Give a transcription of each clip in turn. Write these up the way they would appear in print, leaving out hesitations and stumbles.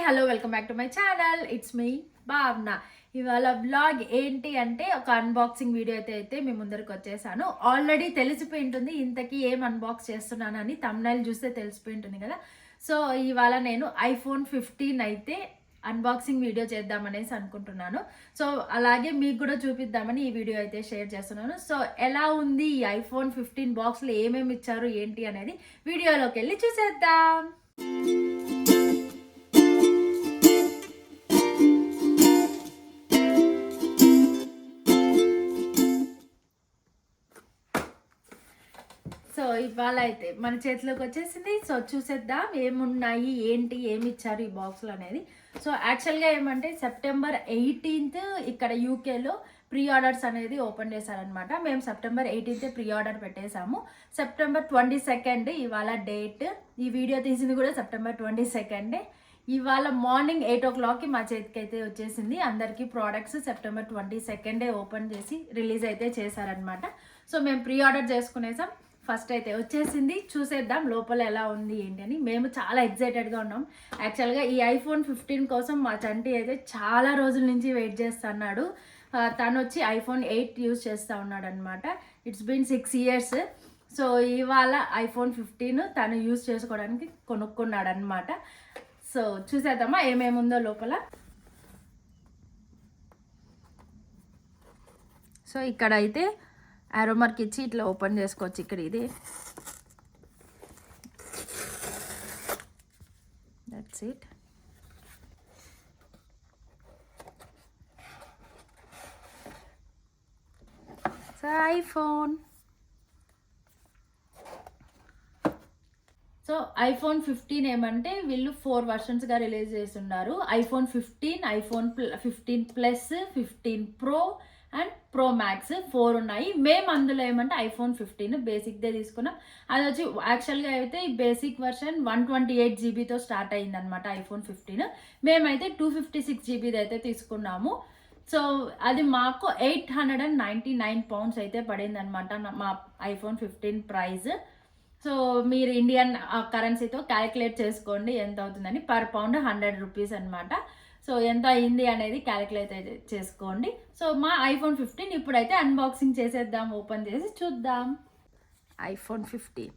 Hello welcome back to my channel. It's me భావన. ఇవాళ blog ఏంటి అంటే ఒక అన్బాక్సింగ్ వీడియో అయితే మీ ముందరికి వచ్చేసాను. ఆల్రెడీ తెలిసిపోయి ఉంటుంది ఇంతకీ ఏం అన్బాక్స్ చేస్తున్నానని, థంబ్నైల్ చూస్తే తెలిసిపోయి ఉంటుంది కదా. సో ఇవాళ నేను iPhone 15 అయితే అన్బాక్సింగ్ వీడియో చేద్దామనేసి అనుకుంటున్నాను. సో అలాగే మీకు కూడా చూపిద్దామని ఈ వీడియో అయితే షేర్ చేస్తున్నాను. సో ఎలా ఉంది ఈ iPhone 15 బాక్స్లో ఏమేమి ఇచ్చారు ఏంటి అనేది వీడియోలోకి వెళ్ళి చూసేద్దాం. సో ఇవాళ అయితే మన చేతిలోకి వచ్చేసింది. సో చూసేద్దాం ఏమున్నాయి ఏంటి ఏమి ఇచ్చారు ఈ బాక్స్లో అనేది. సో యాక్చువల్గా ఏమంటే September 18th ఇక్కడ యూకేలో ప్రీ ఆర్డర్స్ అనేది ఓపెన్ చేశారనమాట. మేము September 18th ప్రీ ఆర్డర్ పెట్టేశాము. September 22 ఇవాళ డేట్. ఈ వీడియో తీసింది కూడా September 22. ఇవాళ మార్నింగ్ 8 o'clockకి మా చేతికి అయితే వచ్చేసింది. అందరికీ ప్రోడక్ట్స్ September 22 ఓపెన్ చేసి రిలీజ్ అయితే చేశారనమాట. సో మేము ప్రీ ఆర్డర్ చేసుకునేసాం. ఫస్ట్ అయితే వచ్చేసింది, చూసేద్దాం లోపల ఎలా ఉంది ఏంటి అని. మేము చాలా ఎక్సైటెడ్గా ఉన్నాం. యాక్చువల్గా ఈ iPhone 15 కోసం మా చంటి అయితే చాలా రోజుల నుంచి వెయిట్ చేస్తున్నాడు. తను వచ్చి iPhone 8 యూజ్ చేస్తూ ఉన్నాడు అనమాట. It's been 6 years. సో ఇవాళ iPhone 15 తను యూజ్ చేసుకోవడానికి కొనుక్కున్నాడు అనమాట. సో చూసేద్దామా ఏమేమి ఉందో లోపల. సో ఇక్కడ అయితే ఆరో మార్క్ ఇచ్చి ఇట్లా ఓపెన్ చేసుకోవచ్చు. ఇక్కడ ఇది that's it. So iPhone. So iPhone 15 ఏమంటే వీళ్ళు 4 వర్షన్స్గా రిలీజ్ చేస్తున్నారు. iPhone 15, iPhone 15 Plus, 15 Pro and Pro Max 4 ఉన్నాయి. మేము అందులో ఏమంటే iPhone 15 బేసిక్దే తీసుకున్నాం. అది వచ్చి యాక్చువల్గా అయితే ఈ బేసిక్ వర్షన్ 128 GBతో స్టార్ట్ అయిందనమాట iPhone 15. మేమైతే 256 GBది అయితే తీసుకున్నాము. సో అది మాకు 899 pounds అయితే పడింది అనమాట మా iPhone 15 ప్రైస్. సో మీరు ఇండియన్ కరెన్సీతో క్యాలిక్యులేట్ చేసుకోండి ఎంత అవుతుందని. పర్ పౌండ్ 100 rupees అనమాట. సో ఎంత అయింది అనేది క్యాలిక్యులేట్ అయితే చేసుకోండి. సో మా iPhone 15 ఇప్పుడైతే అన్బాక్సింగ్ చేసేద్దాం, ఓపెన్ చేసి చూద్దాం. iPhone 15.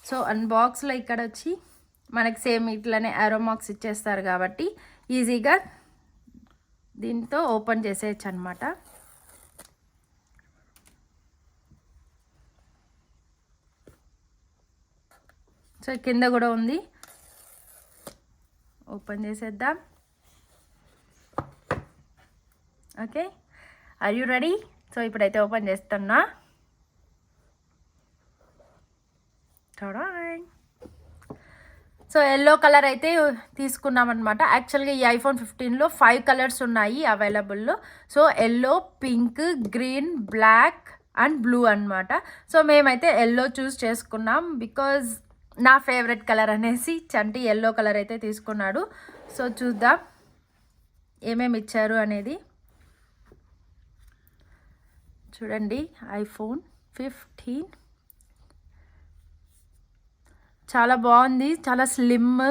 సో అన్బాక్స్లో ఇక్కడ వచ్చి మనకి సేమ్ ఇట్లానే ఆరో మార్క్స్ ఇచ్చేస్తారు కాబట్టి ఈజీగా దీంతో ఓపెన్ చేసేయచ్చు అనమాట. సో కింద కూడా ఉంది, ఓపెన్ చేసేద్దాం. Okay, are you ready? So ఇప్పుడైతే ఓపెన్ చేస్తున్నా. సో ఎల్లో కలర్ అయితే తీసుకున్నాం అనమాట. యాక్చువల్గా ఈ iPhone 15లో 5 కలర్స్ ఉన్నాయి అవైలబుల్లో. So yellow, pink, green, black and blue అనమాట. సో మేమైతే ఎల్లో చూస్ చేసుకున్నాం బికాజ్ నా ఫేవరెట్ కలర్ అనేసి చంటి ఎల్లో కలర్ అయితే తీసుకున్నాడు. సో చూద్దాం ఏమేమి ఇచ్చారు అనేది. చూడండి iPhone 15 చాలా బాగుంది, చాలా స్లిమ్,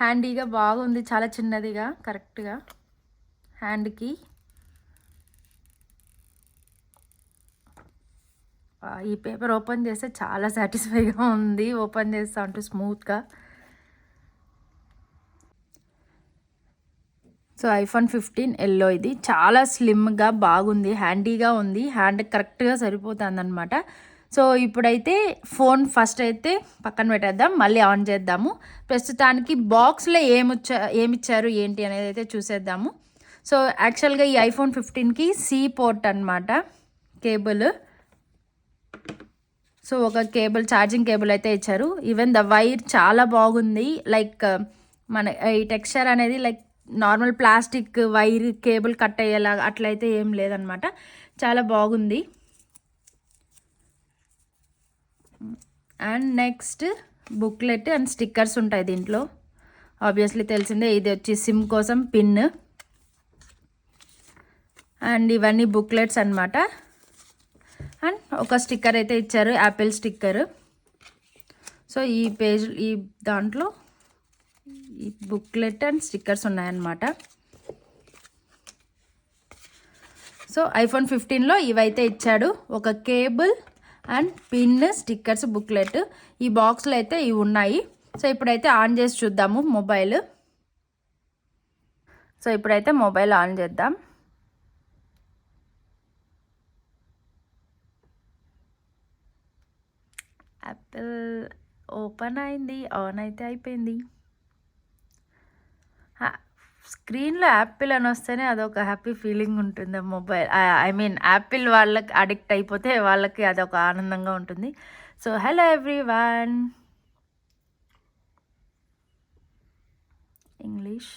హ్యాండీగా బాగుంది, చాలా చిన్నదిగా కరెక్ట్గా హ్యాండ్కి. ఈ పేపర్ ఓపెన్ చేస్తే చాలా సాటిస్ఫైగా ఉంది, ఓపెన్ చేస్తా ఉంటూ స్మూత్గా. సో iPhone 15 ఎల్లో ఇది చాలా స్లిమ్గా బాగుంది, హ్యాండీగా ఉంది, హ్యాండ్ కరెక్ట్గా సరిపోతుంది అనమాట. సో ఇప్పుడైతే ఫోన్ ఫస్ట్ అయితే పక్కన పెట్టేద్దాం, మళ్ళీ ఆన్ చేద్దాము. ప్రస్తుతానికి బాక్స్లో ఏమిచ్చారు ఏంటి అనేది అయితే చూసేద్దాము. సో యాక్చువల్గా ఈ iPhone 15కి C పోర్ట్ అనమాట, కేబుల్. సో ఒక కేబుల్, ఛార్జింగ్ కేబుల్ అయితే ఇచ్చారు. ఈవెన్ ద వైర్ చాలా బాగుంది, లైక్ మన ఈ టెక్స్చర్ అనేది like normal plastic wire cable cut అయ్యేలా అట్లయితే ఏం లేదనమాట, చాలా బాగుంది. And next booklet and stickers ఉంటాయి దీంట్లో. ఆబ్వియస్లీ తెలిసిందే, ఇది వచ్చి సిమ్ కోసం పిన్ అండ్ ఇవన్నీ బుక్లెట్స్ అనమాట. అండ్ ఒక స్టిక్కర్ అయితే ఇచ్చారు, యాపిల్ స్టిక్కర్. సో ఈ పేజ్ ఈ దాంట్లో ఈ బుక్లెట్ అండ్ స్టిక్కర్స్ ఉన్నాయన్నమాట. సో ఐఫోన్ 15లో ఇవైతే ఇచ్చాడు, ఒక cable and pin, stickers, booklet. ఈ బాక్స్లో అయితే ఇవి ఉన్నాయి. సో ఇప్పుడైతే ఆన్ చేసి చూద్దాము మొబైల్. సో ఇప్పుడైతే మొబైల్ ఆన్ చేద్దాం. యాపిల్ ఓపెన్ అయింది, ఆన్ అయితే అయిపోయింది. స్క్రీన్లో యాపిల్ అని వస్తేనే అదొక హ్యాపీ ఫీలింగ్ ఉంటుంది. మొబైల్ ఐ మీన్ యాపిల్ వాళ్ళకి అడిక్ట్ అయిపోతే వాళ్ళకి అదొక ఆనందంగా ఉంటుంది. So hello everyone, English.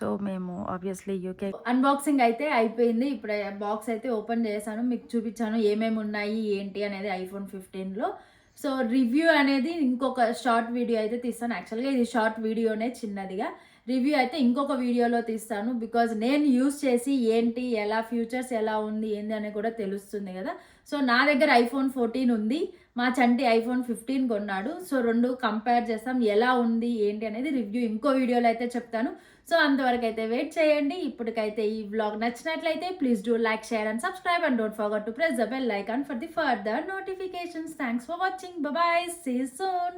So మేము ఆబ్వియస్లీ యూకే అన్బాక్సింగ్ అయితే అయిపోయింది. ఇప్పుడు బాక్స్ అయితే ఓపెన్ చేశాను, మీకు చూపించాను ఏమేమి ఉన్నాయి ఏంటి అనేది ఐఫోన్ 15లో. సో రివ్యూ అనేది ఇంకొక షార్ట్ వీడియో అయితే తీస్తాను. యాక్చువల్గా ఇది షార్ట్ వీడియోనే, చిన్నదిగా. రివ్యూ అయితే ఇంకొక వీడియోలో తీస్తాను, బికాజ్ నేను యూస్ చేసి ఏంటి, ఎలా ఫ్యూచర్స్ ఎలా ఉంది ఏంది అని కూడా తెలుస్తుంది కదా. సో నా దగ్గర ఐఫోన్ 14 ఉంది, మా చంటి ఐఫోన్ 15 కొన్నాడు. సో రెండు కంపేర్ చేస్తాం, ఎలా ఉంది ఏంటి అనేది రివ్యూ ఇంకో వీడియోలో అయితే చెప్తాను. సో అంతవరకు అయితే వెయిట్ చేయండి. ఇప్పటికైతే ఈ వ్లాగ్ నచ్చినట్లయితే please do like, share and subscribe and don't forget to press the bell icon for the further notifications. Thanks for watching. Bye, see you soon.